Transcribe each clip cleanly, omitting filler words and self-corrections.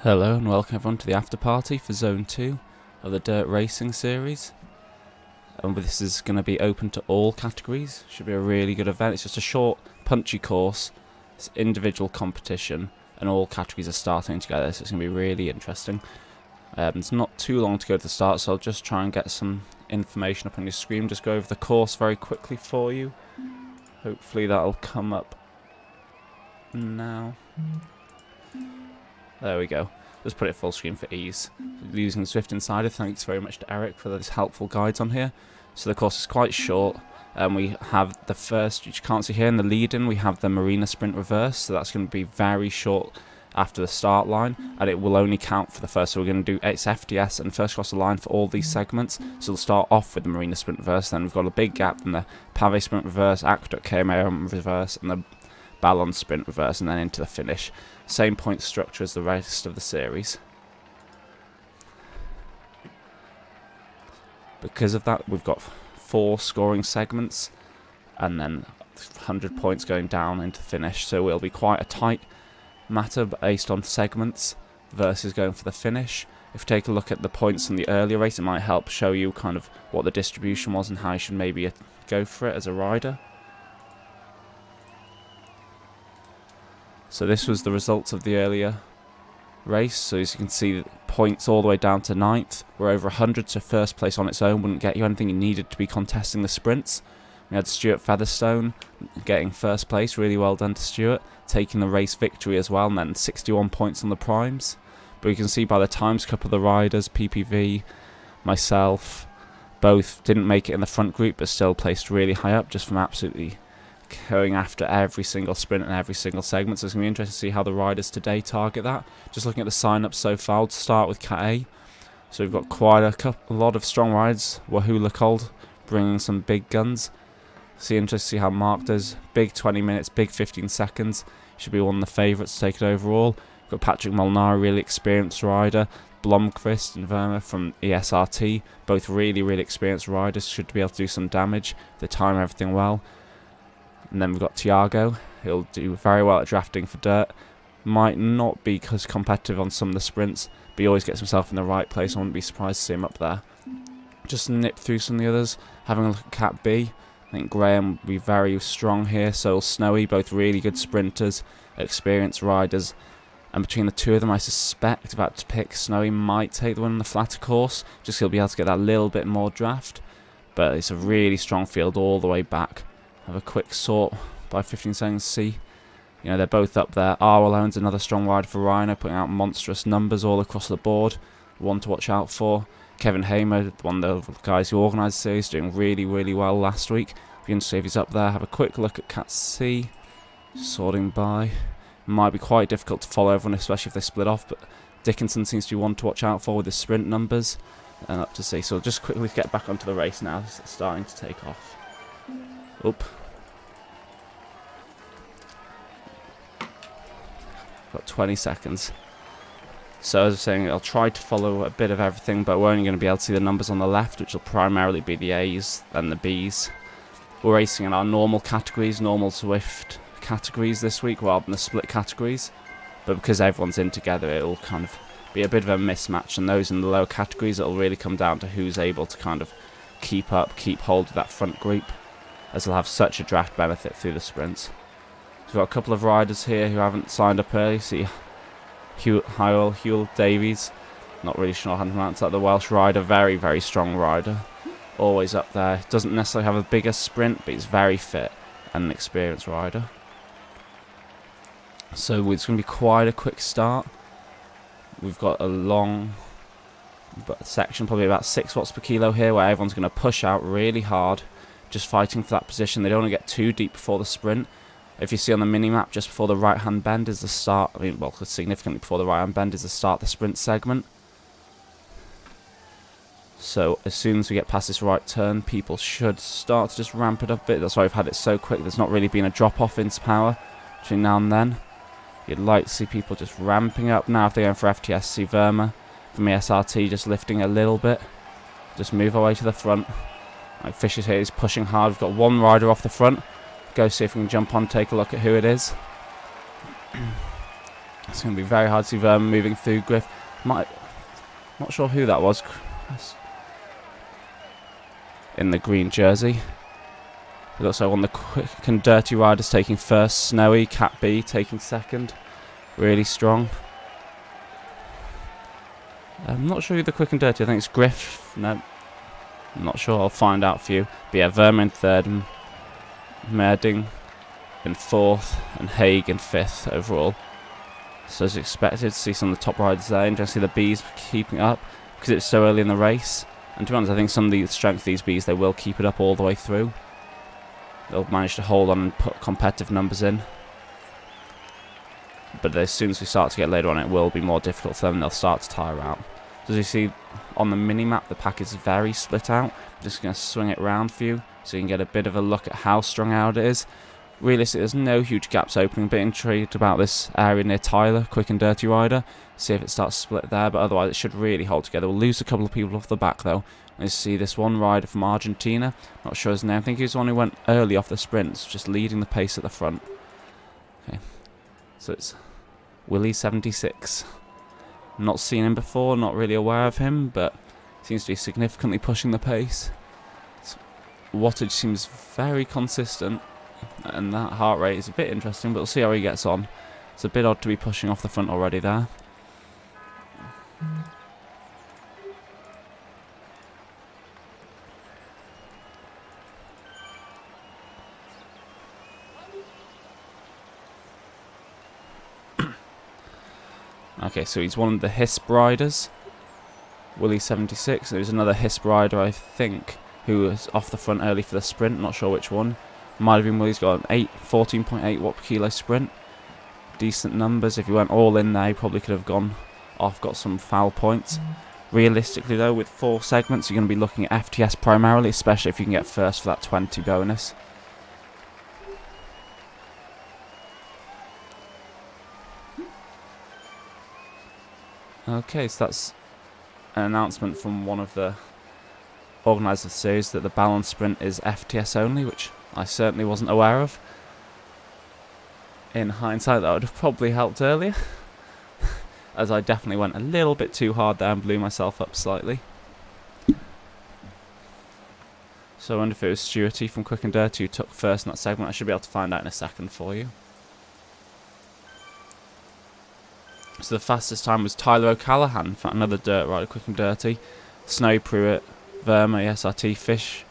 Hello and welcome everyone to the after party for Zone 2 of the Dirt Racing series. And this is going to be open to all categories. Should be a really good event. It's just a short, punchy course. It's individual competition and all categories are starting together, so it's going to be really interesting. It's not too long to go to the start, so I'll just try and get some information up on your screen. Just go over the course very quickly for you. Hopefully that'll come up now. There we go. Just put it full screen for ease. Using Zwift Insider, thanks very much to Eric for those helpful guides on here. So the course is quite short. We have the first, which you can't see here in the lead-in, we have the Marina Sprint Reverse. So that's going to be very short after the start line. And it will only count for the first. So we're going to do its FTS and first cross the line for all these segments. So we'll start off with the Marina Sprint Reverse. Then we've got a big gap in the Pave Sprint Reverse, Aqueduct KMA Reverse, and the Ballon Sprint Reverse, and then into the finish. Same point structure as the rest of the series. Because of that, we've got 4 scoring segments and then 100 points going down into the finish. So it'll be quite a tight matter based on segments versus going for the finish. If you take a look at the points in the earlier race, it might help show you kind of what the distribution was and how you should maybe go for it as a rider. So this was the results of the earlier race. So as you can see, points all the way down to 9th. We're over 100, so first place on its own wouldn't get you anything. You needed to be contesting the sprints. We had Stuart Featherstone getting first place. Really well done to Stuart. Taking the race victory as well, and then 61 points on the primes. But you can see by the times, a couple of the riders, PPV, myself, both didn't make it in the front group, but still placed really high up just from absolutely going after every single sprint and every single segment. So it's going to be interesting to see how the riders today target that. Just looking at the sign-ups so far, we'll start with Cat A. So we've got quite a lot of strong riders. Wahoo Cold bringing some big guns. So interesting to see how Mark does. Big 20 minutes, big 15 seconds. Should be one of the favourites to take it overall. We've got Patrick Molnar, really experienced rider. Blomqvist and Verma from ESRT, both really experienced riders. Should be able to do some damage. They time everything well. And then we've got Tiago. He'll do very well at drafting for dirt. Might not be as competitive on some of the sprints, but he always gets himself in the right place. I wouldn't be surprised to see him up there. Just nip through some of the others. Having a look at Cat B. I think Graham will be very strong here. So will Snowy, both really good sprinters, experienced riders. And between the two of them, I suspect, about to pick, Snowy might take the win on the flatter course. Just he'll be able to get that little bit more draft. But it's a really strong field all the way back. Have a quick sort by 15 seconds to see. You know, they're both up there. Arwell Owens, another strong rider for Rhino, putting out monstrous numbers all across the board. One to watch out for. Kevin Hamer, one of the guys who organised the series, doing really well last week. Begin to see if he's up there. Have a quick look at Cat C. Sorting by. Might be quite difficult to follow everyone, especially if they split off, but Dickinson seems to be one to watch out for with his sprint numbers. And up to see. So we'll just quickly get back onto the race now. It's starting to take off. Oop. Got 20 seconds. So as I was saying, I'll try to follow a bit of everything, but we're only going to be able to see the numbers on the left, which will primarily be the A's and the B's. We're racing in our normal categories, normal Zwift categories this week, rather than the split categories. But because everyone's in together, it'll kind of be a bit of a mismatch, and those in the lower categories, it'll really come down to who's able to kind of keep hold of that front group, as they'll have such a draft benefit through the sprints. So we've got a couple of riders here who haven't signed up early. See Hywel Davies, not really sure how to pronounce that, the Welsh rider, very strong rider, always up there. Doesn't necessarily have a bigger sprint, but he's very fit and an experienced rider. So it's going to be quite a quick start. We've got a long section, probably about 6 watts per kilo here, where everyone's going to push out really hard, just fighting for that position. They don't want to get too deep before the sprint. If you see on the mini-map, just before the right-hand bend is the start, significantly before the right-hand bend is the start of the sprint segment. So as soon as we get past this right turn, people should start to just ramp it up a bit. That's why we've had it so quick. There's not really been a drop-off into power between now and then. You'd like to see people just ramping up. Now if they're going for FTS, see Verma from ESRT just lifting a little bit. Just move our way to the front. Like Fisher's here, he's pushing hard. We've got one rider off the front. Go see if we can jump on, take a look at who it is. It's going to be very hard to see Verma moving through. Griff not sure who that was. In the green jersey. It looks like one of the quick and dirty riders taking first. Snowy, Cat B taking second. Really strong. I'm not sure who the quick and dirty. I think it's Griff. No, I'm not sure. I'll find out for you. But yeah, Verma in third, Merding in fourth, and Haig in fifth overall. So as expected, to see some of the top riders there. Interesting to see the Bees keeping up because it's so early in the race. And to be honest, I think some of the strength of these Bees, they will keep it up all the way through. They'll manage to hold on and put competitive numbers in. But as soon as we start to get later on, it will be more difficult for them. They'll start to tire out. So as you see on the mini-map, the pack is very split out. I'm just going to swing it round for you so you can get a bit of a look at how strung out it is. Realistically, there's no huge gaps opening. A bit intrigued about this area near Tyler, quick and dirty rider. See if it starts to split there, but otherwise it should really hold together. We'll lose a couple of people off the back though. And you see this one rider from Argentina. Not sure his name. I think he was the one who went early off the sprints, just leading the pace at the front. Okay, so it's Willie76. Not seen him before, not really aware of him, but seems to be significantly pushing the pace. Wattage seems very consistent, and that heart rate is a bit interesting, but we'll see how he gets on. It's a bit odd to be pushing off the front already there. Okay, so he's one of the HISP riders, Willie76. There's another HISP rider, I think, who was off the front early for the sprint. Not sure which one. Might have been Willie's got an 14.8 watt per kilo sprint. Decent numbers. If he went all in there, he probably could have gone off, got some foul points. Realistically, though, with 4 segments, you're going to be looking at FTS primarily, especially if you can get first for that 20 bonus. Okay, so that's an announcement from one of the organisers of the series that the balance sprint is FTS only, which I certainly wasn't aware of. In hindsight, that would have probably helped earlier, as I definitely went a little bit too hard there and blew myself up slightly. So I wonder if it was Stewarty from Quick and Dirty who took first in that segment. I should be able to find out in a second for you. So the fastest time was Tyler O'Callaghan, another dirt rider, Quick and Dirty. Snowy Pruitt, Verma, SRT, Fish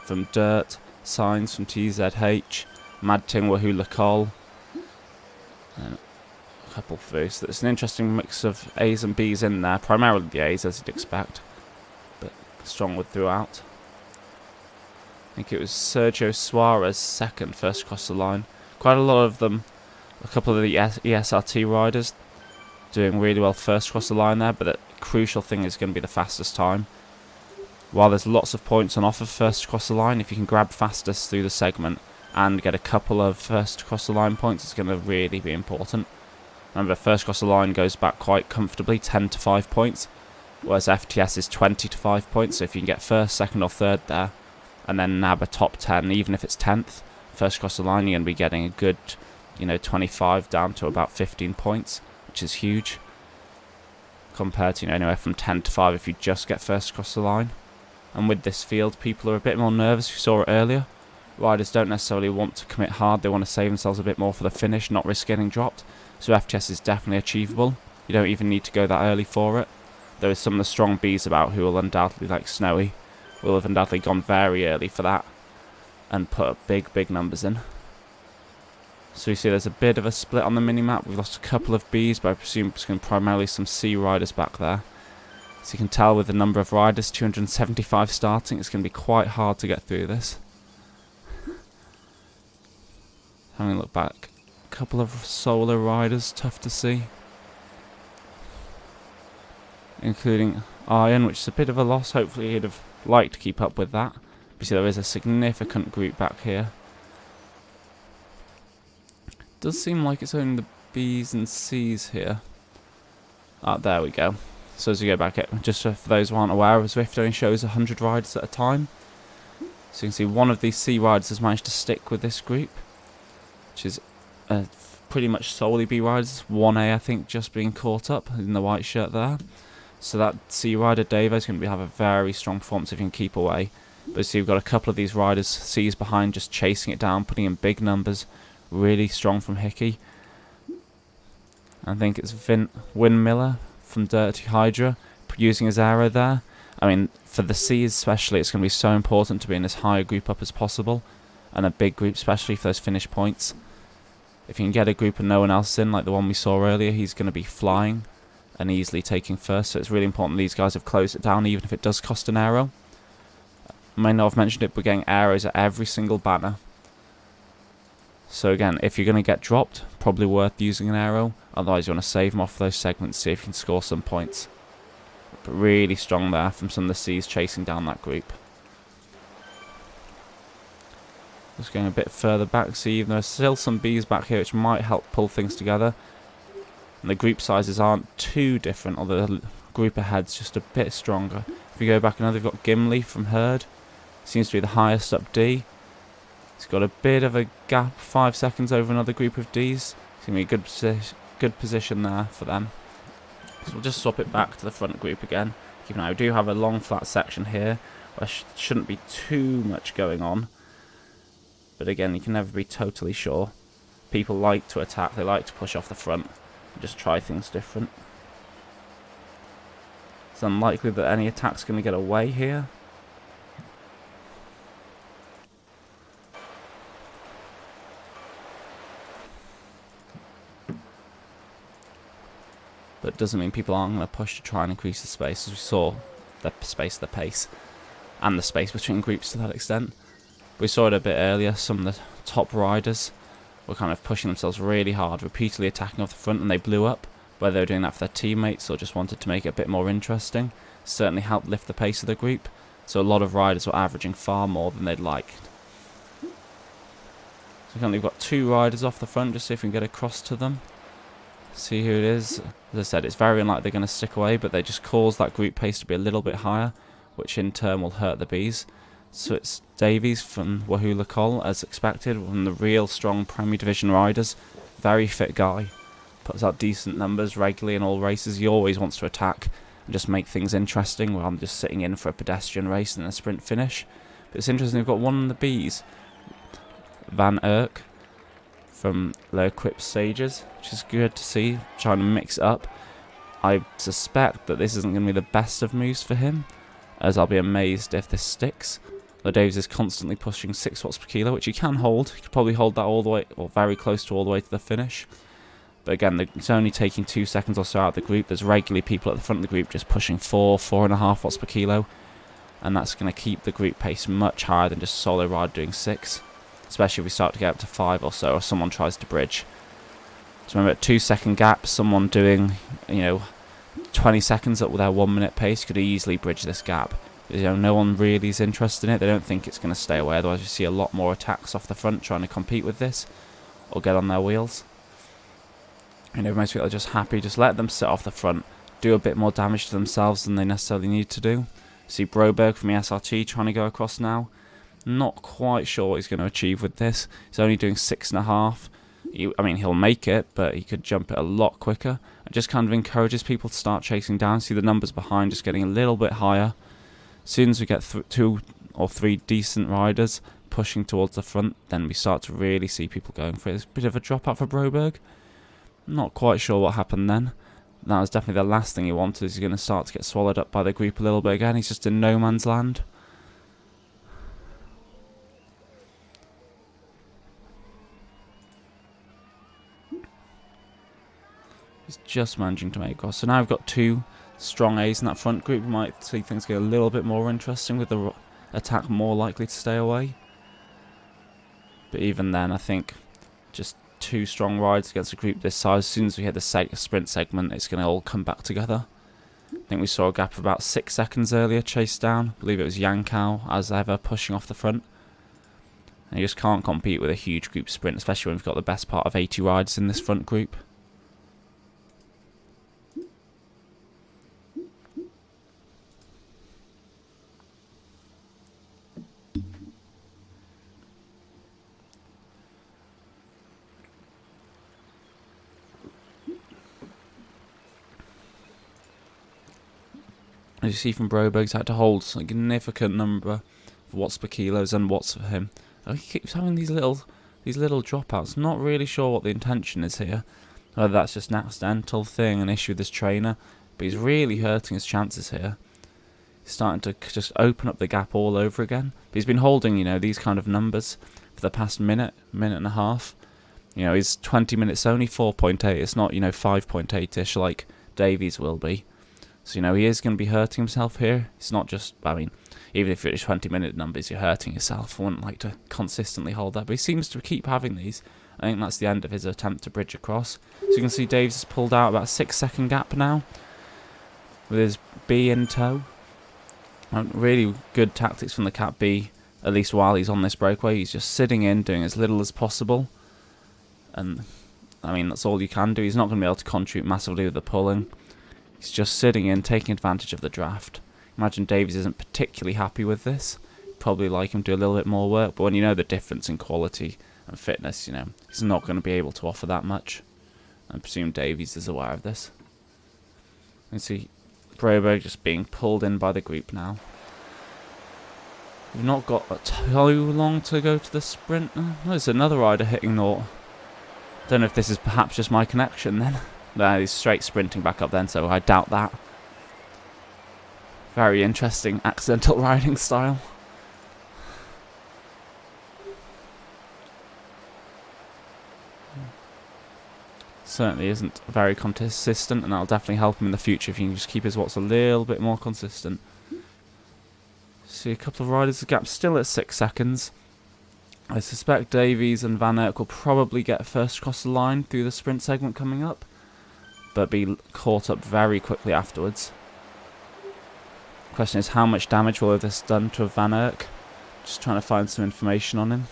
from Dirt, Signs from TZH, Mad Ting, Wahoo Cole, and a couple through. So it's an interesting mix of A's and B's in there, primarily the A's as you'd expect, but strong throughout. I think it was Sergio Suarez second, first across the line. Quite a lot of them, a couple of the ESRT riders doing really well first across the line there, but the crucial thing is going to be the fastest time. While there's lots of points on offer first across the line, if you can grab fastest through the segment and get a couple of first across the line points, it's going to really be important. Remember, first across the line goes back quite comfortably, 10 to 5 points, whereas FTS is 20 to 5 points, so if you can get first, second or third there, and then nab a top 10, even if it's 10th, first across the line, you're going to be getting a good, 25 down to about 15 points. Which is huge compared to anywhere from 10 to 5 if you just get first across the line. And with this field, people are a bit more nervous. You saw it earlier. Riders don't necessarily want to commit hard. They want to save themselves a bit more for the finish, not risk getting dropped. So FTS is definitely achievable. You don't even need to go that early for it. There is some of the strong Bs about who will undoubtedly, like Snowy, will have undoubtedly gone very early for that and put big numbers in. So you see there's a bit of a split on the mini-map. We've lost a couple of Bs, but I presume it's going to be primarily some C riders back there. So you can tell with the number of riders, 275 starting, it's going to be quite hard to get through this. Having a look back, a couple of solo riders, tough to see. Including Iron, which is a bit of a loss. Hopefully he'd have liked to keep up with that. But you see there is a significant group back here. Does seem like it's only the B's and C's here. Ah, there we go. So as we go back, just for those who aren't aware, Zwift only shows 100 riders at a time. So you can see one of these C riders has managed to stick with this group, which is a pretty much solely B riders. 1A, I think, just being caught up in the white shirt there. So that C rider Davo is going to have a very strong performance if he can keep away. But see, we've got a couple of these riders, C's behind, just chasing it down, putting in big numbers. Really strong from Hickey. I think it's Win Miller from Dirty Hydra using his aero there. I mean, for the C's especially, it's going to be so important to be in as high a group up as possible. And a big group, especially for those finish points. If you can get a group and no one else in, like the one we saw earlier, he's going to be flying and easily taking first. So it's really important these guys have closed it down, even if it does cost an aero. I may not have mentioned it, but getting arrows at every single banner. So again, if you're going to get dropped, probably worth using an arrow. Otherwise, you want to save them off those segments, see if you can score some points. But really strong there from some of the C's chasing down that group. Just going a bit further back, see there's still some B's back here which might help pull things together. And the group sizes aren't too different, although the group ahead's just a bit stronger. If we go back another, we've got Gimli from Herd. Seems to be the highest up D. He's got a bit of a gap, 5 seconds over another group of D's. It's going to be a good position there for them. So we'll just swap it back to the front group again. Keep an eye, we do have a long flat section here. There shouldn't be too much going on. But again, you can never be totally sure. People like to attack, they like to push off the front. And just try things different. It's unlikely that any attack's going to get away here. But it doesn't mean people aren't going to push to try and increase the space, as we saw the space, the pace, and the space between groups to that extent. We saw it a bit earlier, some of the top riders were kind of pushing themselves really hard, repeatedly attacking off the front, and they blew up, whether they were doing that for their teammates or just wanted to make it a bit more interesting. Certainly helped lift the pace of the group, so a lot of riders were averaging far more than they'd like. So currently we've got 2 riders off the front, just see if we can get across to them. See who it is. As I said, it's very unlikely they're going to stick away, but they just cause that group pace to be a little bit higher, which in turn will hurt the Bs. So it's Davies from Wahula Col, as expected, one of the real strong Premier Division riders. Very fit guy. Puts out decent numbers regularly in all races. He always wants to attack and just make things interesting, while I'm just sitting in for a pedestrian race and a sprint finish. But it's interesting, we've got one of the Bs, Van Urk, from low equipped stages, which is good to see, trying to mix it up. I suspect that this isn't going to be the best of moves for him, as I'll be amazed if this sticks. Though Davies is constantly pushing 6 watts per kilo, which he can hold. He could probably hold that all the way, or very close to all the way to the finish. But again, it's only taking 2 seconds or so out of the group. There's regularly people at the front of the group just pushing 4.5 watts per kilo. And that's going to keep the group pace much higher than just solo ride doing 6. Especially if we start to get up to 5 or so, or someone tries to bridge. So remember, at 2 second gap, someone doing, 20 seconds at their 1 minute pace could easily bridge this gap. No one really is interested in it. They don't think it's going to stay away. Otherwise, you see a lot more attacks off the front trying to compete with this, or get on their wheels. Most people are just happy. Just let them sit off the front, do a bit more damage to themselves than they necessarily need to do. See Broberg from the SRT trying to go across now. Not quite sure what he's going to achieve with this. He's only doing 6.5. He'll make it, but he could jump it a lot quicker. It just kind of encourages people to start chasing down. See the numbers behind just getting a little bit higher. As soon as we get 2 or 3 decent riders pushing towards the front, then we start to really see people going for it. There's a bit of a drop out for Broberg. Not quite sure what happened then. That was definitely the last thing he wanted. He's going to start to get swallowed up by the group a little bit again. He's just in no man's land. He's just managing to make across. So now we've got 2 strong A's in that front group. We might see things get a little bit more interesting with the attack more likely to stay away. But even then, I think just 2 strong rides against a group this size, as soon as we hit the sprint segment, it's going to all come back together. I think we saw a gap of about 6 seconds earlier, chased down. I believe it was Yankow, as ever, pushing off the front. And you just can't compete with a huge group sprint, especially when we've got the best part of 80 riders in this front group. As you see from Broberg's had to hold a significant number of watts per kilos and watts for him. Oh, he keeps having these little dropouts. Not really sure what the intention is here. Whether that's just an accidental thing, an issue with his trainer. But he's really hurting his chances here. He's starting to just open up the gap all over again. But he's been holding, you know, these kind of numbers for the past minute and a half. You know, his 20 minutes only 4.8. It's not, you know, 5.8-ish like Davies will be. So, you know, he is going to be hurting himself here. It's not just, I mean, even if you're at 20-minute numbers, you're hurting yourself. I wouldn't like to consistently hold that. But he seems to keep having these. I think that's the end of his attempt to bridge across. So you can see Davies has pulled out about a 6-second gap now, with his B in tow. Really good tactics from the Cat B, at least while he's on this breakaway. He's just sitting in, doing as little as possible. And, I mean, that's all you can do. He's not going to be able to contribute massively with the pulling. He's just sitting in, taking advantage of the draft. Imagine Davies isn't particularly happy with this. Probably like him to do a little bit more work. But when you know the difference in quality and fitness, you know, he's not going to be able to offer that much. I presume Davies is aware of this. You can see Broberg just being pulled in by the group now. We've not got too long to go to the sprint. Oh, there's another rider hitting naught. Don't know if this is perhaps just my connection then. No, he's straight sprinting back up then, so I doubt that. Very interesting accidental riding style. Certainly isn't very consistent, and that'll definitely help him in the future if he can just keep his watts a little bit more consistent. See a couple of riders, the gap's still at 6 seconds. I suspect Davies and Van Aert will probably get first across the line through the sprint segment coming up, but be caught up very quickly afterwards. Question is, how much damage will this done to Van Aert? Just trying to find some information on him,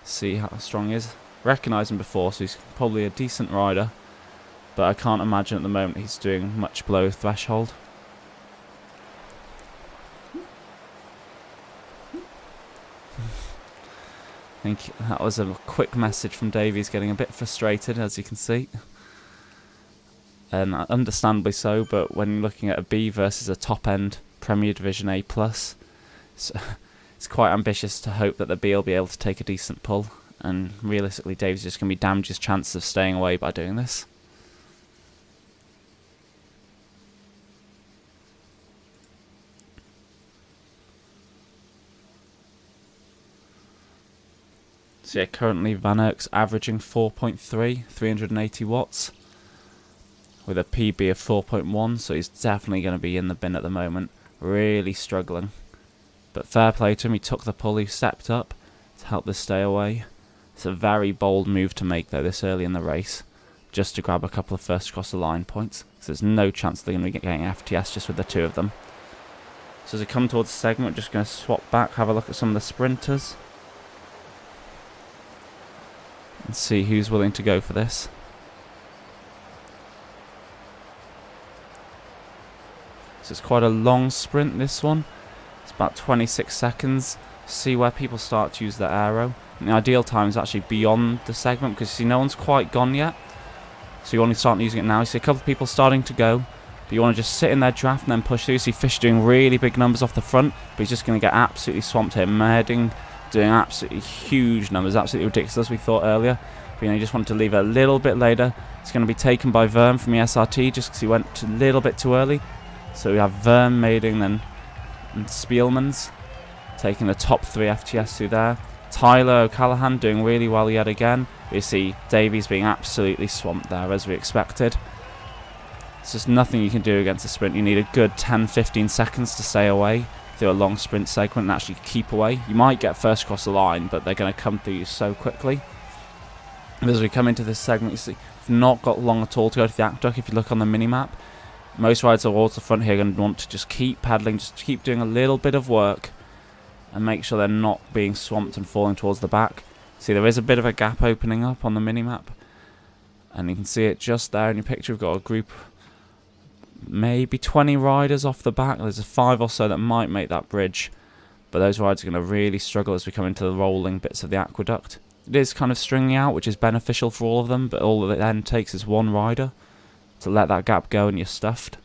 see how strong he is. Recognise him before, so he's probably a decent rider, but I can't imagine at the moment he's doing much below threshold. I think that was a quick message from Davies, getting a bit frustrated, as you can see. And understandably so, but when looking at a B versus a top-end Premier Division A+, it's quite ambitious to hope that the B will be able to take a decent pull. And realistically, Davies is just going to be damaged his chances of staying away by doing this. So yeah, currently Van Aert's averaging 4.3, 380 watts. With a PB of 4.1, so he's definitely going to be in the bin at the moment. Really struggling. But fair play to him, he took the pull, he stepped up to help this stay away. It's a very bold move to make though this early in the race, just to grab a couple of first across the line points. So there's no chance they're going to be getting FTS just with the two of them. So as we come towards the segment, we're just going to swap back, have a look at some of the sprinters. And see who's willing to go for this. So it's quite a long sprint, this one. It's about 26 seconds. See where people start to use their aero. And the ideal time is actually beyond the segment, because you see no one's quite gone yet. So you want to start using it now. You see a couple of people starting to go, but you want to just sit in their draft and then push through. You see Fish doing really big numbers off the front, but he's just going to get absolutely swamped here. Medding doing absolutely huge numbers, absolutely ridiculous, we thought earlier. But you know, you just wanted to leave it a little bit later. It's going to be taken by Verm from the SRT just because he went a little bit too early. So we have Verm, Mading, then and Spielmans taking the top 3 FTS through there. Tyler O'Callaghan doing really well yet again. We see Davies being absolutely swamped there as we expected. It's just nothing you can do against a sprint. You need a good 10-15 seconds to stay away through a long sprint segment and actually keep away. You might get first across the line, but they're going to come through you so quickly. And as we come into this segment, you see we've not got long at all to go to the aqueduct. If you look on the mini-map, most riders towards the front here are going to want to just keep paddling, just keep doing a little bit of work and make sure they're not being swamped and falling towards the back. See, there is a bit of a gap opening up on the mini-map, and you can see it just there in your picture. We've got a group, maybe 20 riders off the back. There's a 5 or so that might make that bridge, but those riders are going to really struggle as we come into the rolling bits of the aqueduct. It is kind of stringing out, which is beneficial for all of them, but all it then takes is one rider to let that gap go and you're stuffed.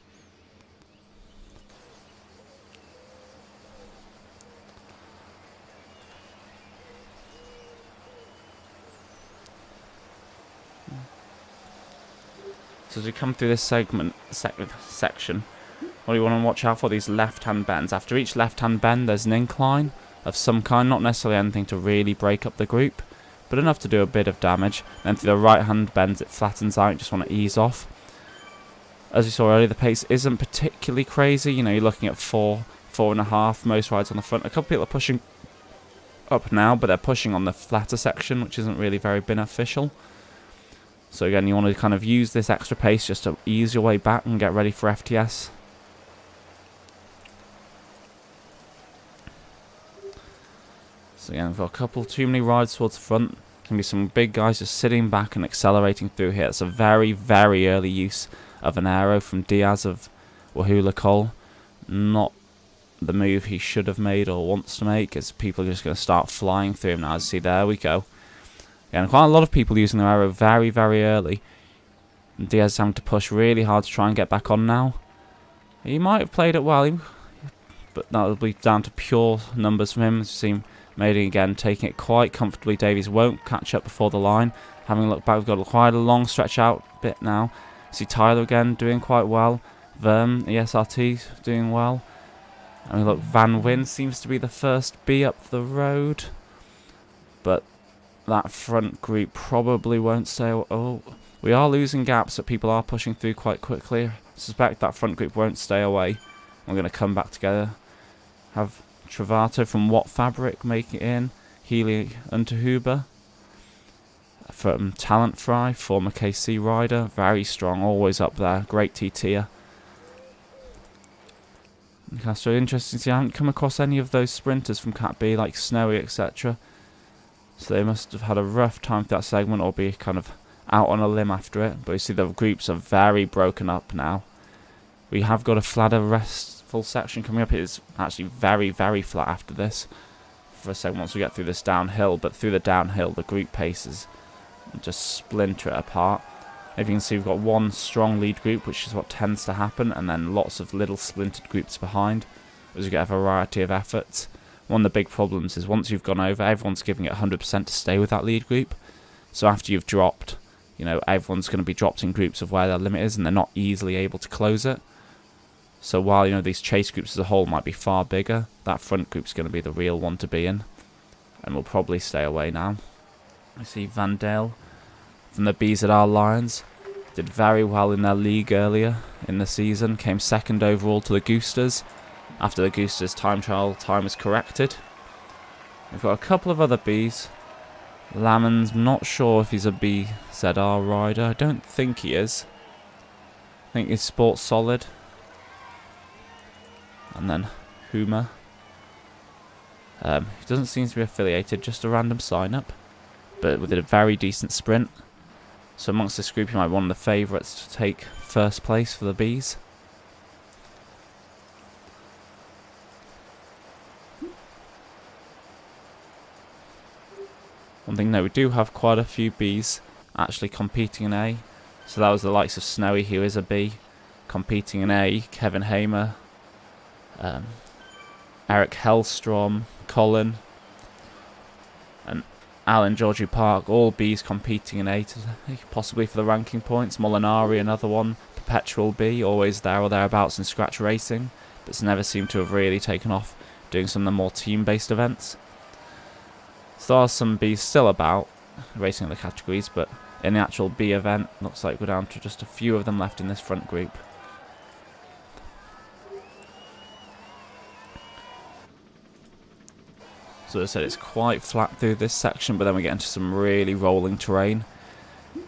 So as we come through this section, what you want to watch out for, these left-hand bends. After each left-hand bend, there's an incline of some kind, not necessarily anything to really break up the group, but enough to do a bit of damage. Then through the right-hand bends, it flattens out. You just want to ease off. As we saw earlier, the pace isn't particularly crazy. You know, you're looking at 4.5, most rides on the front. A couple people are pushing up now, but they're pushing on the flatter section, which isn't really very beneficial. So again, you want to kind of use this extra pace just to ease your way back and get ready for FTS. So again, we've got a couple too many rides towards the front. Can be some big guys just sitting back and accelerating through here. It's a very, very early use of an aero from Diaz of Wahula Cole. Not the move he should have made or wants to make, as people are just going to start flying through him now. As you see, there we go. Again, quite a lot of people using their aero very, very early. And Diaz is having to push really hard to try and get back on now. He might have played it well, but that'll be down to pure numbers from him. As you see him mating again, taking it quite comfortably. Davies won't catch up before the line. Having a look back, we've got quite a long stretch out bit now. See Tyler again doing quite well. Verm, ESRT, doing well. And look, Van Wyn seems to be the first B up the road. But that front group probably won't stay. Oh, we are losing gaps, but people are pushing through quite quickly. I suspect that front group won't stay away. We're going to come back together. Have Travato from Watt Fabric make it in. Healy Unterhuber from Talent Fry, former KC rider. Very strong, always up there. Great TT'er. That's really interesting to see. I haven't come across any of those sprinters from Cat B, like Snowy, etc. So they must have had a rough time with that segment, or be kind of out on a limb after it. But you see the groups are very broken up now. We have got a flatter restful section coming up. It is actually very, very flat after this for a second once we get through this downhill. But through the downhill, the group paces just splinter it apart. As you can see, we've got one strong lead group, which is what tends to happen, and then lots of little splintered groups behind, as you get a variety of efforts. One of the big problems is once you've gone over, everyone's giving it 100% to stay with that lead group. So after you've dropped, you know, everyone's going to be dropped in groups of where their limit is, and they're not easily able to close it. So while, you know, these chase groups as a whole might be far bigger, that front group's going to be the real one to be in, and we'll probably stay away now. I see Van Dale from the BZR Lions did very well in their league earlier in the season, came second overall to the Goosters after the Goosters time trial time was corrected. We've got a couple of other Bs. Lamon's not sure if he's a BZR rider. I don't think he is. I think he's sports solid. And then Huma. He doesn't seem to be affiliated, just a random sign up, but with a very decent sprint. So amongst this group, you might be one of the favourites to take first place for the Bs. One thing, no, we do have quite a few Bs actually competing in A. So that was the likes of Snowy, who is a B, competing in A. Kevin Hamer, Eric Hellstrom, Colin, and Alan Georgiou Park, all Bs competing in A, possibly for the ranking points. Molinari, another one, perpetual B, always there or thereabouts in scratch racing, but it's never seemed to have really taken off doing some of the more team-based events. So there are some Bs still about, racing in the categories, but in the actual B event, looks like we're down to just a few of them left in this front group. So as I said, it's quite flat through this section, but then we get into some really rolling terrain.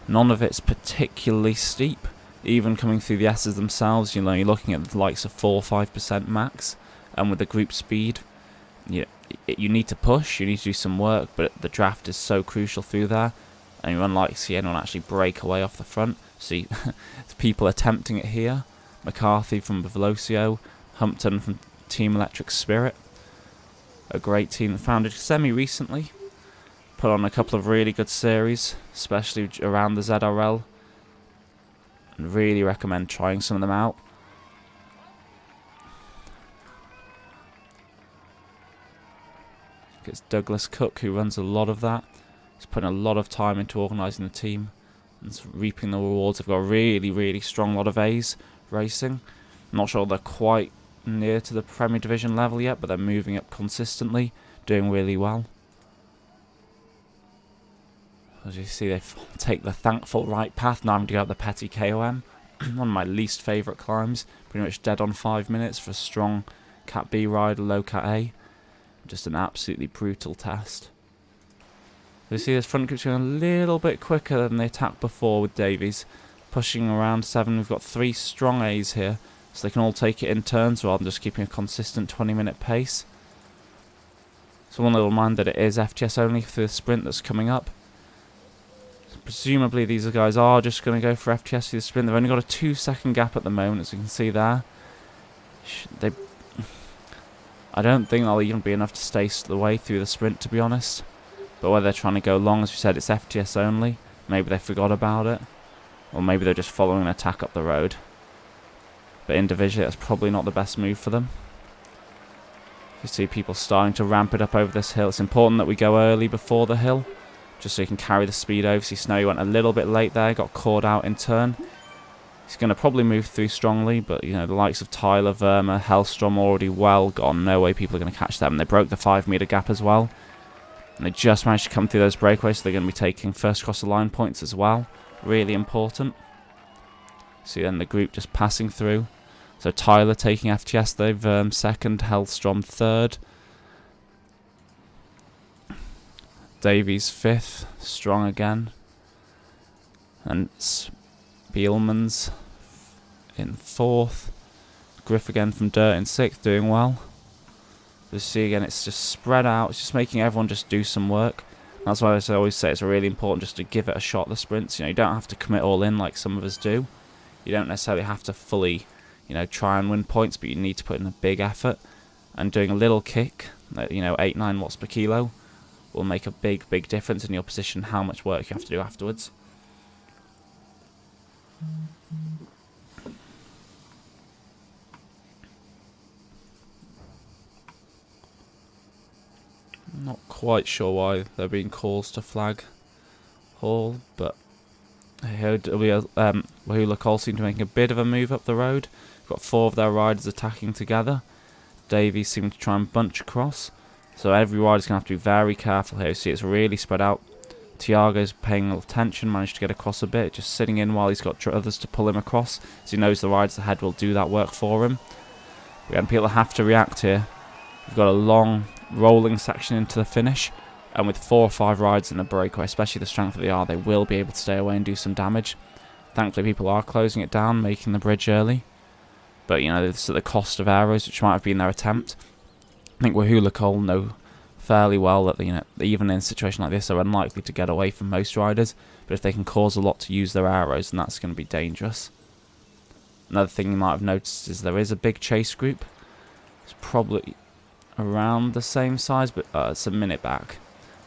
None of it's particularly steep. Even coming through the S's themselves, you know, you're looking at the likes of 4 or 5% max, and with the group speed, you need to push, you need to do some work, but the draft is so crucial through there, and you're unlikely to see anyone actually break away off the front. See, people attempting it here. McCarthy from Velocio, Humpton from Team Electric Spirit. A great team founded semi-recently. Put on a couple of really good series, especially around the ZRL. And really recommend trying some of them out. It's Douglas Cook who runs a lot of that. He's putting a lot of time into organising the team. and reaping the rewards. They've got a really, really strong lot of A's racing. I'm not sure they're quite near to the Premier Division level yet, but they're moving up consistently, doing really well. As you see, they take the thankful right path. Now I'm going to go up the Petty KOM. One of my least favourite climbs. Pretty much dead on 5 minutes for a strong Cat B ride, low Cat A. Just an absolutely brutal test. You see this front group's going a little bit quicker than the attack before with Davies. Pushing around 7. We've got 3 strong A's here, so they can all take it in turns rather than just keeping a consistent 20-minute pace. So one little reminder that it is FTS only for the sprint that's coming up. Presumably these guys are just going to go for FTS for the sprint. They've only got a 2-second gap at the moment, as you can see there. I don't think they'll even be enough to stay the way through the sprint, to be honest. But whether they're trying to go long, as we said, it's FTS only. Maybe they forgot about it. Or maybe they're just following an attack up the road. But individually, that's probably not the best move for them. You see people starting to ramp it up over this hill. It's important that we go early before the hill, just so you can carry the speed over. See, Snowy went a little bit late there, got caught out in turn. He's going to probably move through strongly, but you know, the likes of Tyler, Verma, Hellstrom already well gone. No way people are going to catch them. They broke the 5-meter gap as well. And they just managed to come through those breakaways, so they're going to be taking first cross the line points as well. Really important. See then the group just passing through. So Tyler taking FTS, they've second, Hellstrom third. Davies 5th, strong again. And Spielman's in 4th. Griff again from Dirt in 6th, doing well. You see again, it's just spread out. It's just making everyone just do some work. That's why I always say it's really important just to give it a shot, the sprints. You know, you don't have to commit all in like some of us do. You don't necessarily have to fully, you know, try and win points, but you need to put in a big effort. And doing a little kick, you know, 8-9 watts per kilo, will make a big, big difference in your position, how much work you have to do afterwards. Not quite sure why there have been calls to flag Hall, but here Wahula Cole seem to make a bit of a move up the road. We've got 4 of their riders attacking together. Davies seem to try and bunch across. So every rider's going to have to be very careful here. You see it's really spread out. Tiago's paying a little attention, managed to get across a bit, just sitting in while he's got others to pull him across, as he knows the riders ahead will do that work for him. Again, people have to react here. We've got a long rolling section into the finish, and with 4 or 5 riders in the breakaway, especially the strength that they are, they will be able to stay away and do some damage. Thankfully people are closing it down, making the bridge early, but you know, this is at the cost of arrows, which might have been their attempt. I think Wahula Cole know fairly well that, you know, even in a situation like this, they're unlikely to get away from most riders, but if they can cause a lot to use their arrows, then that's going to be dangerous. Another thing you might have noticed is there is a big chase group. It's probably around the same size, but it's a minute back.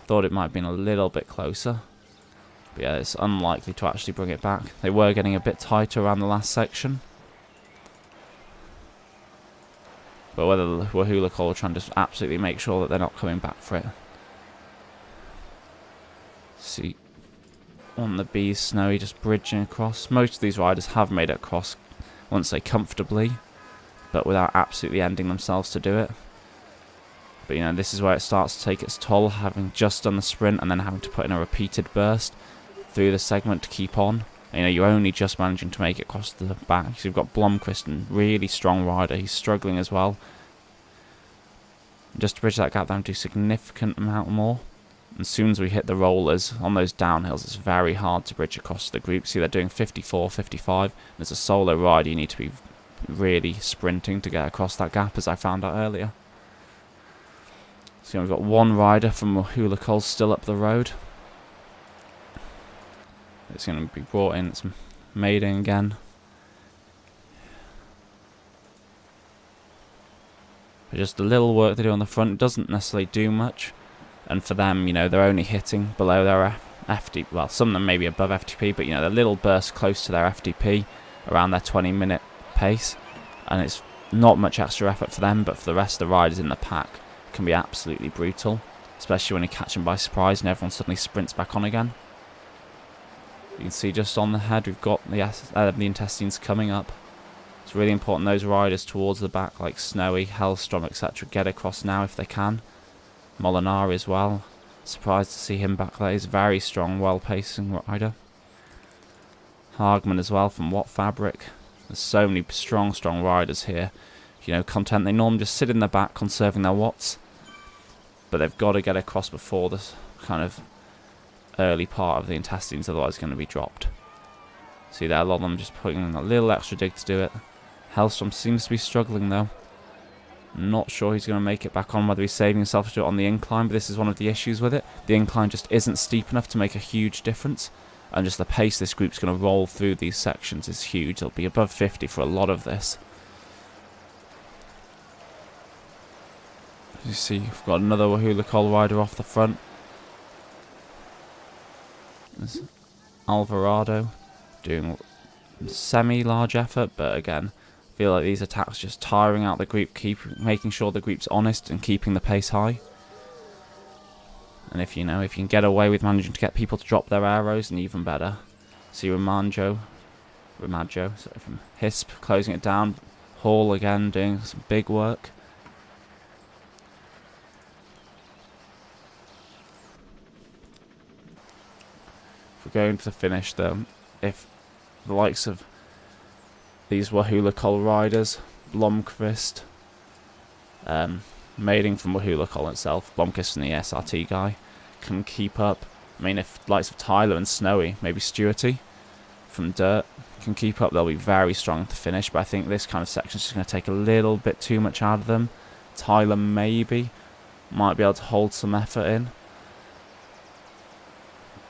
Thought it might have been a little bit closer, but yeah, it's unlikely to actually bring it back. They were getting a bit tighter around the last section, but whether the Wahula Cole are trying to just absolutely make sure that they're not coming back for it. See, on the B's, Snowy just bridging across. Most of these riders have made it across, once they comfortably, but without absolutely ending themselves to do it. But you know, this is where it starts to take its toll, having just done the sprint and then having to put in a repeated burst through the segment to keep on. And, you know, you're only just managing to make it across the back. So you've got Blomqvist, and really strong rider. He's struggling as well. Just to bridge that gap down to a significant amount more. And as soon as we hit the rollers on those downhills, it's very hard to bridge across the group. See, they're doing 54, 55. And as a solo rider, you need to be really sprinting to get across that gap, as I found out earlier. So we've got 1 rider from Wahula Cole still up the road. It's going to be brought in. It's Maiden again. But just a little work they do on the front doesn't necessarily do much. And for them, you know, they're only hitting below their FTP. Well, some of them may be above FTP, but you know, the little burst close to their FTP, around their 20-minute pace. And it's not much extra effort for them, but for the rest of the riders in the pack, can be absolutely brutal, especially when you catch them by surprise and everyone suddenly sprints back on again. You can see just on the head we've got the intestines coming up. It's really important those riders towards the back like Snowy, Hellstrom, etc. get across now if they can. Molinari as well. Surprised to see him back there. He's a very strong, well-pacing rider. Hagman as well from Watt Fabric. There's so many strong riders here. You know, content. They normally just sit in the back conserving their watts. But they've got to get across before this kind of early part of the intestines, otherwise it's going to be dropped. See there, a lot of them just putting in a little extra dig to do it. Hellstrom seems to be struggling though. Not sure he's going to make it back on, whether he's saving himself to do it on the incline, but this is one of the issues with it. The incline just isn't steep enough to make a huge difference. And just the pace this group's going to roll through these sections is huge. It'll be above 50 for a lot of this. As you see, we've got another Wahula Col rider off the front. There's Alvarado doing semi-large effort, but again, I feel like these attacks just tiring out the group, making sure the group's honest and keeping the pace high. And if you can get away with managing to get people to drop their arrows, then even better. See Ramaggio from Hisp closing it down. Hall again doing some big work. If we're going to finish though, if the likes of these Wahula Col riders, Blomqvist, Maiding from Wahula Col itself, Blomqvist and the SRT guy, can keep up. I mean, if the likes of Tyler and Snowy, maybe Stewarty from Dirt, can keep up, they'll be very strong to finish. But I think this kind of section is just going to take a little bit too much out of them. Tyler maybe might be able to hold some effort in.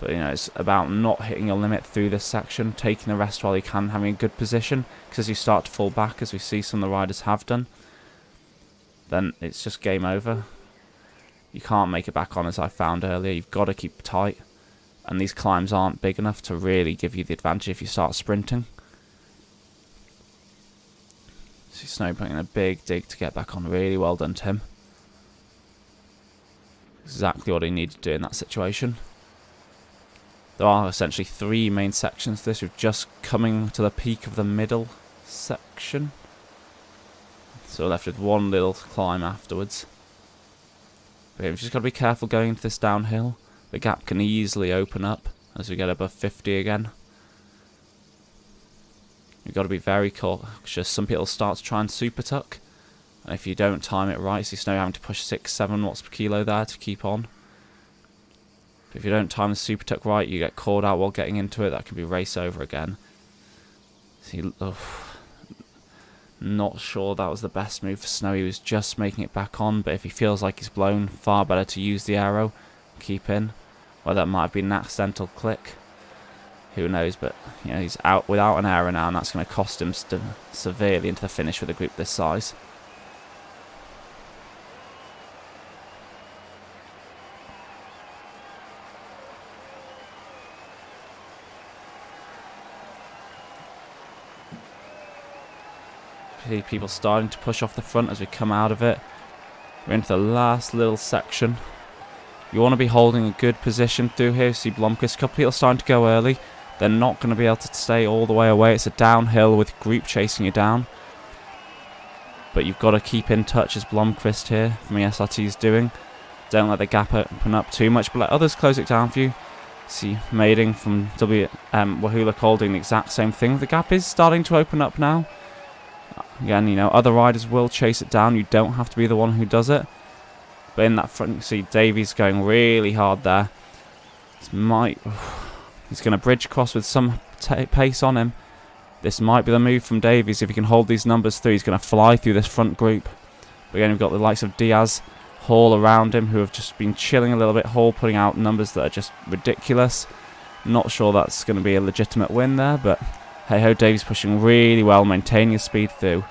But, you know, it's about not hitting your limit through this section, taking the rest while you can, having a good position. Because as you start to fall back, as we see some of the riders have done, then it's just game over. You can't make it back on, as I found earlier. You've got to keep tight. And these climbs aren't big enough to really give you the advantage if you start sprinting. See Snow putting in a big dig to get back on. Really well done, Tim. Exactly what he needed to do in that situation. There are essentially 3 main sections to this. We're just coming to the peak of the middle section. So we're left with one little climb afterwards. But yeah, we've just got to be careful going into this downhill. The gap can easily open up as we get above 50 again. You've got to be very cautious. Some people start to try and super tuck. And if you don't time it right, so you know having to push 6-7 watts per kilo there to keep on. If you don't time the super tuck right, you get caught out while getting into it. That could be race over again. See, not sure that was the best move for Snow. He was just making it back on, but if he feels like he's blown, far better to use the arrow, keep in. Well, that might have been an accidental click. Who knows? But you know, he's out without an arrow now, and that's going to cost him severely into the finish with a group this size. People starting to push off the front as we come out of it. We're into the last little section. You want to be holding a good position through here. See Blomqvist, a couple of people starting to go early. They're not going to be able to stay all the way away. It's a downhill with group chasing you down. But you've got to keep in touch as Blomqvist here from the SRT is doing. Don't let the gap open up too much, but let others close it down for you. See Maiding from Wahula Col doing the exact same thing. The gap is starting to open up now. Again, you know, other riders will chase it down. You don't have to be the one who does it. But in that front, you see Davies going really hard there. He's going to bridge cross with some pace on him. This might be the move from Davies. If he can hold these numbers through, he's going to fly through this front group. But again, we've got the likes of Diaz, Hall around him, who have just been chilling a little bit. Hall putting out numbers that are just ridiculous. Not sure that's going to be a legitimate win there, but hey-ho, Davies pushing really well, maintaining his speed through.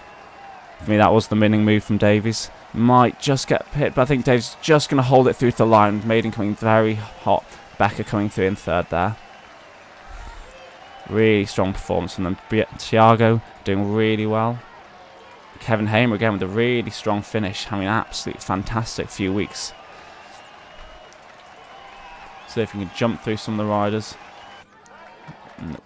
For me, that was the winning move from Davies. Might just get hit, but I think Davies is just going to hold it through to the line. Maiden coming very hot. Becker coming through in third there. Really strong performance from them. Thiago doing really well. Kevin Hamer again with a really strong finish, having an absolutely fantastic few weeks. So if we can jump through some of the riders. No.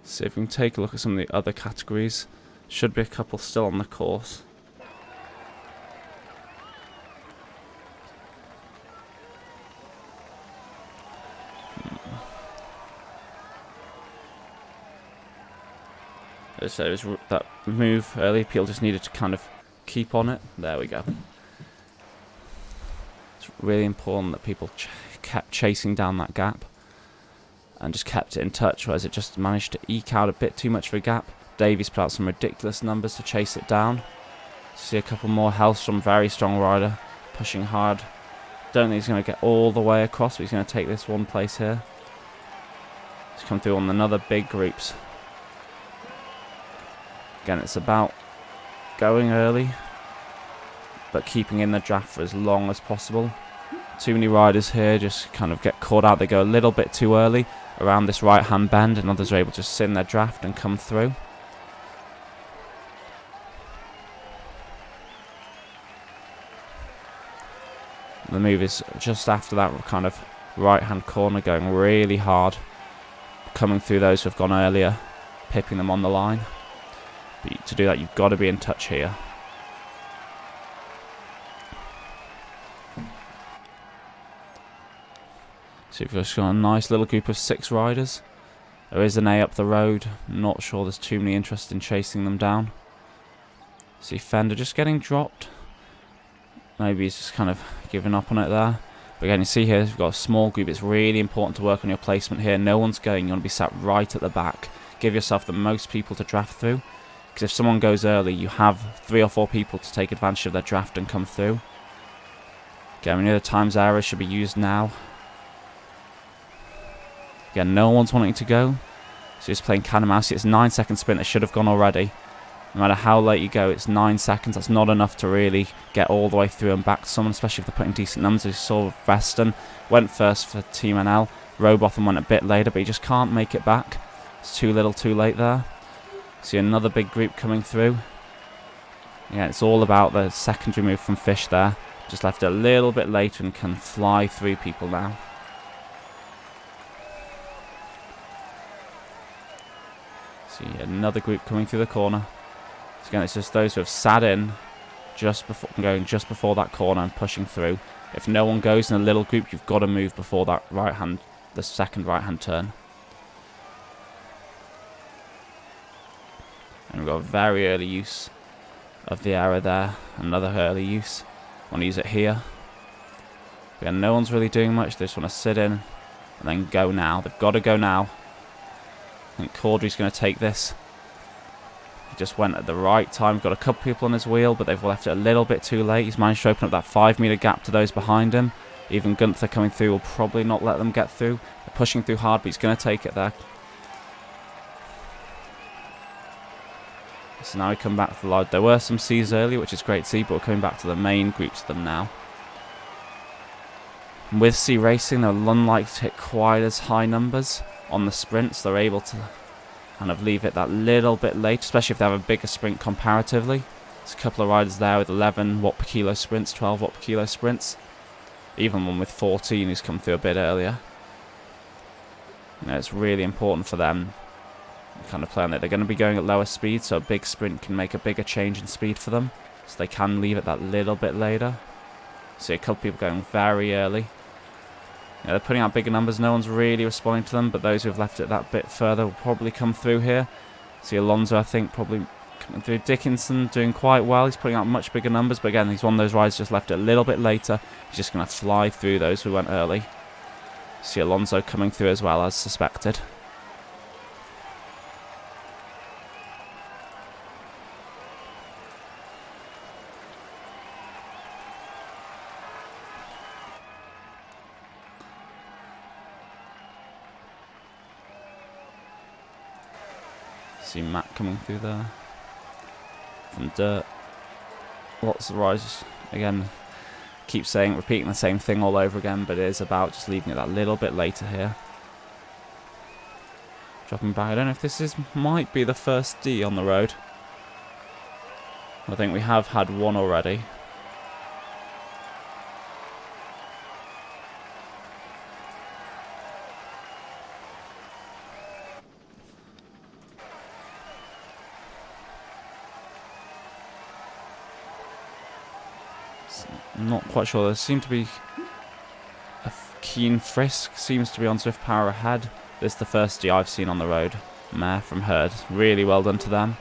See if we can take a look at some of the other categories. Should be a couple still on the course. So it was that move early. People just needed to kind of keep on it. There we go. It's really important that people kept chasing down that gap and just kept it in touch, whereas it just managed to eke out a bit too much of a gap. Davies put out some ridiculous numbers to chase it down. See a couple more healths from very strong rider, pushing hard. Don't think he's going to get all the way across, but he's going to take this one place here. He's come through on another big groups. Again, it's about going early, but keeping in the draft for as long as possible. Too many riders here just kind of get caught out. They go a little bit too early around this right-hand bend, and others are able to just sit in their draft and come through. The move is just after that kind of right-hand corner, going really hard, coming through those who have gone earlier, pipping them on the line. But to do that, you've got to be in touch here. So you've just got a nice little group of 6 riders. There is an A up the road. Not sure there's too many interest in chasing them down. See Fender just getting dropped. Maybe he's just kind of giving up on it there. But again, you see here, we've got a small group. It's really important to work on your placement here. No one's going. You want to be sat right at the back. Give yourself the most people to draft through. Because if someone goes early, you have 3 or 4 people to take advantage of their draft and come through. Again, we know the times error should be used now. Again, no one's wanting to go. So he's playing cat and mouse. It's a 9-second sprint that should have gone already. No matter how late you go, it's 9 seconds. That's not enough to really get all the way through and back to someone, especially if they're putting decent numbers. We saw Veston went first for Team NL. Robotham went a bit later, but he just can't make it back. It's too little too late there. See another big group coming through. Yeah, it's all about the secondary move from Fish there. Just left it a little bit later and can fly through people now. See another group coming through the corner. So again, it's just those who have sat in just before going just before that corner and pushing through. If no one goes in a little group, you've got to move before that the second right-hand turn. And we've got a very early use of the arrow there. Another early use. Want to use it here. Again, no one's really doing much. They just want to sit in and then go now. They've got to go now. I think Caudry's going to take this. He just went at the right time. Got a couple people on his wheel, but they've left it a little bit too late. He's managed to open up that 5-meter gap to those behind him. Even Gunther coming through will probably not let them get through. They're pushing through hard, but he's going to take it there. So now we come back to the large. There were some C's earlier, which is great to see, but we're coming back to the main groups of them now. And with C Racing, they're unlikely to hit quite as high numbers on the sprints. They're able to kind of leave it that little bit late, especially if they have a bigger sprint comparatively. There's a couple of riders there with 11 watt per kilo sprints, 12 watt per kilo sprints. Even one with 14 who's come through a bit earlier. You know, it's really important for them kind of playing that. They're going to be going at lower speed, so a big sprint can make a bigger change in speed for them. So they can leave it that little bit later. See a couple people going very early. Yeah, they're putting out bigger numbers. No one's really responding to them, but those who have left it that bit further will probably come through here. See Alonso, I think, probably coming through. Dickinson doing quite well. He's putting out much bigger numbers, but again, he's one of those riders just left it a little bit later. He's just going to fly through those who went early. See Alonso coming through as well, as suspected. See Matt coming through there from dirt. Lots of riders Again, repeating the same thing all over again, but it is about just leaving it that little bit later here. Dropping back. I don't know if this might be the first D on the road. I think we have had one already. I'm not quite sure. There seemed to be a keen frisk. Seems to be on ZwiftPower ahead. This is the first D I've seen on the road. Mare from Herd. Really well done to them.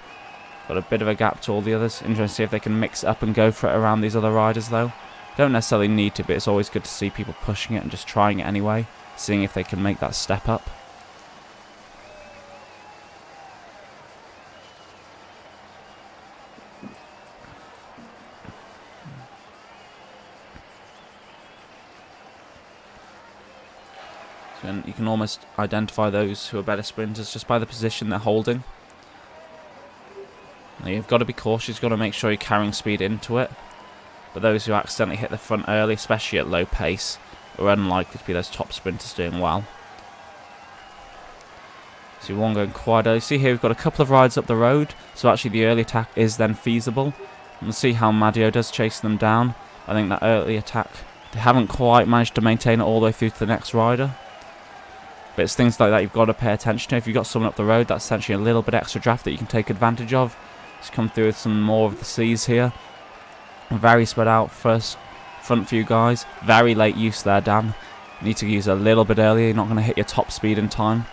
Got a bit of a gap to all the others. Interesting to see if they can mix up and go for it around these other riders though. Don't necessarily need to, but it's always good to see people pushing it and just trying it anyway. Seeing if they can make that step up. You can almost identify those who are better sprinters just by the position they're holding. Now you've got to be cautious, you've got to make sure you're carrying speed into it. But those who accidentally hit the front early, especially at low pace, are unlikely to be those top sprinters doing well. See one going quite early. See here we've got a couple of rides up the road, so actually the early attack is then feasible. We'll see how Madio does chase them down. I think that early attack, they haven't quite managed to maintain it all the way through to the next rider. But it's things like that you've got to pay attention to. If you've got someone up the road, that's essentially a little bit extra draft that you can take advantage of. Just come through with some more of the C's here. Very spread out first front few guys. Very late use there, Dan. You need to use a little bit earlier. You're not going to hit your top speed in time.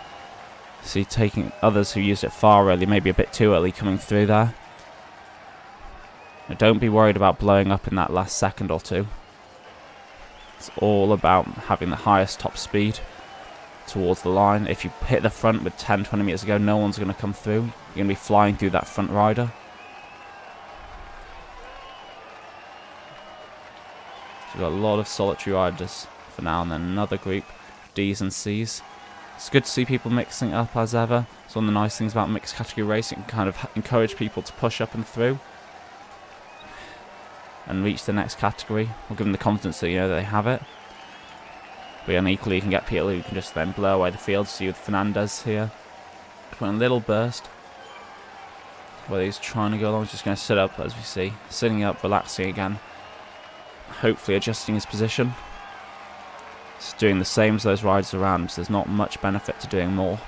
See, taking others who used it far early, maybe a bit too early coming through there. Now, don't be worried about blowing up in that last second or two. It's all about having the highest top speed towards the line. If you hit the front with 10-20 meters to go, no one's going to come through. You're going to be flying through that front rider. So we've got a lot of solitary riders for now, and then another group, D's and C's. It's good to see people mixing up as ever. It's one of the nice things about mixed category racing. It can kind of encourage people to push up and through and reach the next category. We'll give them the confidence that, you know, that they have it. But equally, you can get people who can just then blow away the field. See with Fernandez here. Putting a little burst. Whether he's trying to go along, he's just going to sit up, as we see. Sitting up, relaxing again. Hopefully adjusting his position. He's doing the same as those riders around him, so there's not much benefit to doing more.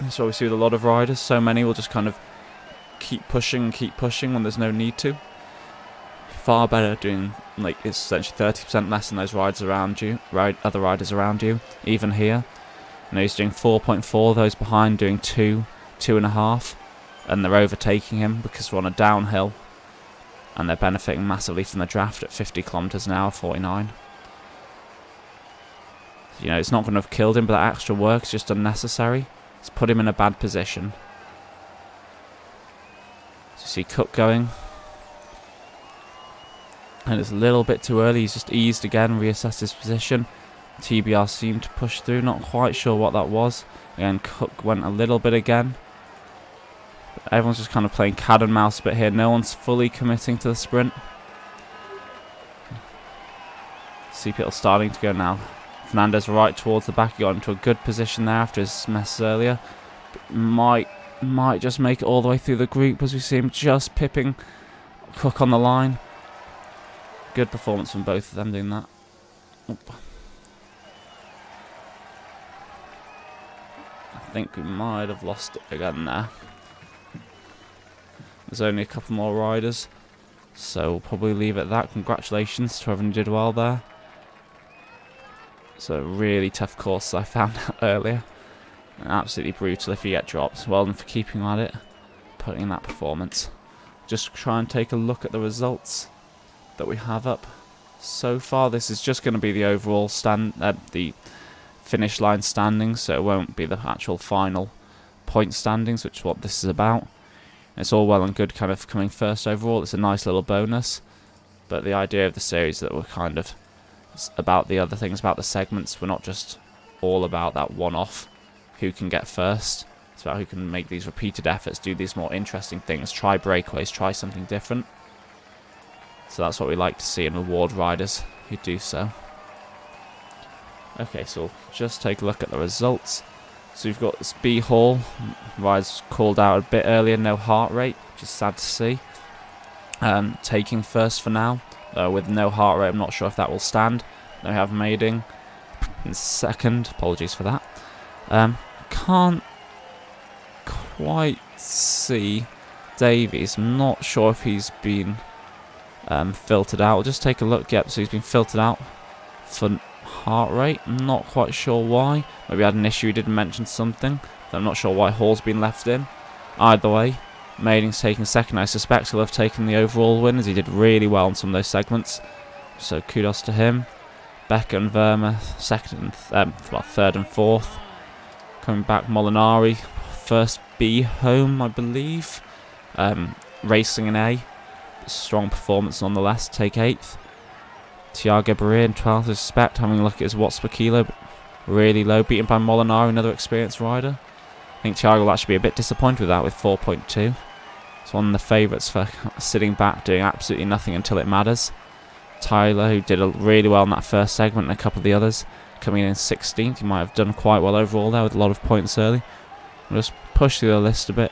That's what we see with a lot of riders. So many will just kind of keep pushing when there's no need to. Far better doing, like, it's essentially 30% less than those riders around you, other riders around you. Even here, you know, he's doing 4.4, those behind doing 2.5, and they're overtaking him because we're on a downhill, and they're benefiting massively from the draft at 50 kilometers an hour, 49. You know, it's not going to have killed him, but that extra work is just unnecessary. It's put him in a bad position. So you see Cook going. And it's a little bit too early. He's just eased again, reassessed his position. TBR seemed to push through. Not quite sure what that was. Again, Cook went a little bit again. But everyone's just kind of playing cat and mouse a bit here. No one's fully committing to the sprint. See people starting to go now. Fernandez right towards the back. He got into a good position there after his mess earlier. But might just make it all the way through the group as we see him just pipping Cook on the line. Good performance from both of them doing that. Oop. I think we might have lost it again there. There's only a couple more riders, so we'll probably leave it at that. Congratulations to everyone who did well there. It's a really tough course I found out earlier. Absolutely brutal if you get dropped. Well done for keeping at it, putting in that performance. Just try and take a look at the results that we have up so far. This is just going to be the overall the finish line standings, so it won't be the actual final point standings, which is what this is about. It's all well and good kind of coming first overall. It's a nice little bonus, but the idea of the series is that we're kind of about the other things, about the segments. We're not just all about that one-off who can get first. It's about who can make these repeated efforts, do these more interesting things, try breakaways, try something different. So that's what we like to see and reward riders who do so. Okay, so we'll just take a look at the results. So we've got this B Hall, riders called out a bit earlier, no heart rate, which is sad to see. Taking first for now, with no heart rate. I'm not sure if that will stand. Then we have Maiding in second, apologies for that. Can't quite see Davies. I'm not sure if he's been filtered out. We'll just take a look. Yep, so he's been filtered out for heart rate. I'm not quite sure why. Maybe he had an issue, he didn't mention something. I'm not sure why Hall's been left in. Either way, Maiding's taking second. I suspect he'll have taken the overall win, as he did really well on some of those segments. So kudos to him. Becker and Verma second and third and fourth. Coming back, Molinari first B home, I believe. Racing an A. Strong performance nonetheless. Take 8th. Tiago Barria in 12th, I suspect. Having a look at his watts per kilo, but really low. Beaten by Molinari, another experienced rider. I think Tiago will actually be a bit disappointed with that, with 4.2. It's one of the favourites for sitting back, doing absolutely nothing until it matters. Tyler, who did really well in that first segment, and a couple of the others, coming in 16th. He might have done quite well overall there with a lot of points early. We'll just push through the list a bit.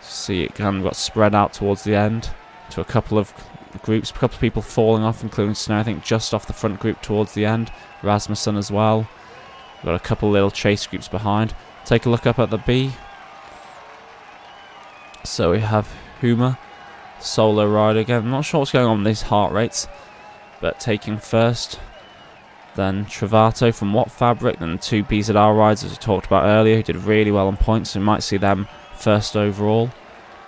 See, it kind of got spread out towards the end to a couple of groups, a couple of people falling off, including Snow, I think just off the front group towards the end. Rasmussen as well. We've got a couple of little chase groups behind. Take a look up at the B. So we have Huma, solo rider again. I'm not sure what's going on with these heart rates, but taking first. Then Travato from Watt Fabric, then 2 BZR riders, as we talked about earlier, who did really well on points. So we might see them first overall.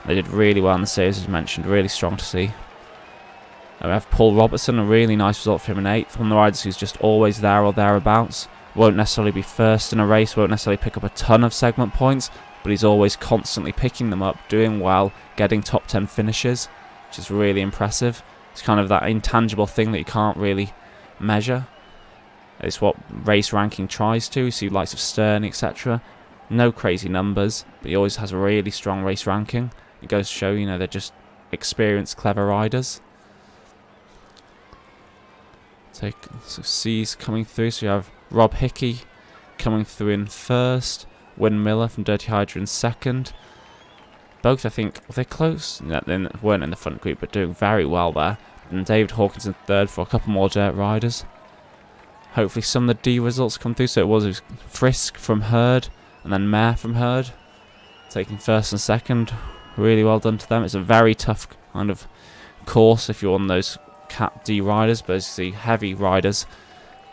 They did really well in the series, as mentioned, really strong to see. And we have Paul Robertson, a really nice result for him in 8th. One of the riders who's just always there or thereabouts. Won't necessarily be first in a race, won't necessarily pick up a ton of segment points, but he's always constantly picking them up, doing well, getting top 10 finishes, which is really impressive. It's kind of that intangible thing that you can't really measure. It's what race ranking tries to. You see likes of Stern, etc. No crazy numbers, but he always has a really strong race ranking. It goes to show, you know, they're just experienced, clever riders. So C's coming through. So you have Rob Hickey coming through in first. Wyn Miller from Dirty Hydra in second. Both, I think, they're close. No, they weren't in the front group, but doing very well there. And David Hawkins in third for a couple more dirt riders. Hopefully some of the D results come through. So it was Frisk from Hurd, and then Mayer from Hurd, taking first and second. Really well done to them. It's a very tough kind of course if you're on those Cap D riders, but as you see, heavy riders,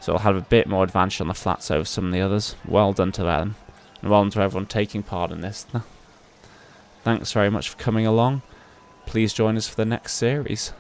so I'll have a bit more advantage on the flats over some of the others. Well done to them, and well done to everyone taking part in this. Thanks very much for coming along. Please join us for the next series.